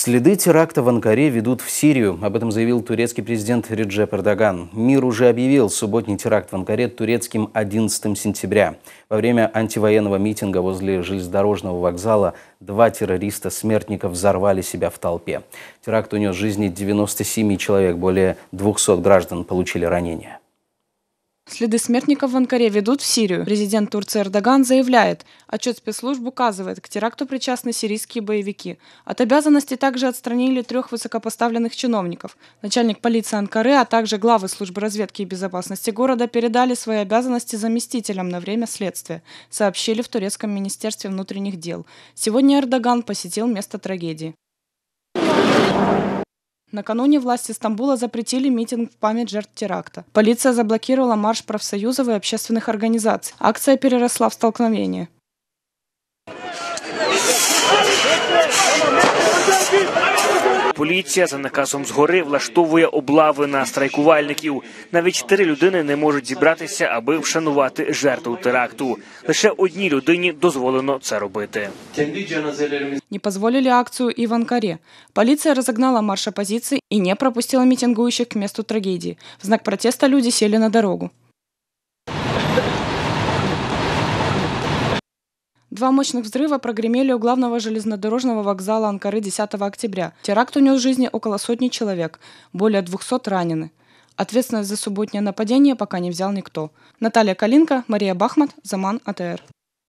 Следы теракта в Анкаре ведут в Сирию. Об этом заявил турецкий президент Реджеп Эрдоган. Мир уже объявил субботний теракт в Анкаре турецким 11 сентября. Во время антивоенного митинга возле железнодорожного вокзала два террориста-смертника взорвали себя в толпе. Теракт унес жизни 97 человек, более 200 граждан получили ранения. Следы смертников в Анкаре ведут в Сирию. Президент Турции Эрдоган заявляет, отчет спецслужб указывает, к теракту причастны сирийские боевики. От обязанностей также отстранили 3 высокопоставленных чиновников. Начальник полиции Анкары, а также главы службы разведки и безопасности города передали свои обязанности заместителям на время следствия, сообщили в турецком министерстве внутренних дел. Сегодня Эрдоган посетил место трагедии. Накануне власти Стамбула запретили митинг в память жертв теракта. Полиция заблокировала марш профсоюзов и общественных организаций. Акция переросла в столкновение. Поліція за наказом згори влаштовує облави на страйкувальників. Навіть 4 людини не можуть зібратися, аби вшанувати жертву теракту. Лише одній людині дозволено це робити. Не позволили акцию и в Анкаре. Полиция разогнала марш оппозиции и не пропустила митингующих к месту трагедии. В знак протеста люди сели на дорогу. 2 мощных взрыва прогремели у главного железнодорожного вокзала Анкары 10 октября. Теракт унес жизни около сотни человек, более 200 ранены. Ответственность за субботнее нападение пока не взял никто. Наталья Калинка, Мария Бахмат, Заман АТР.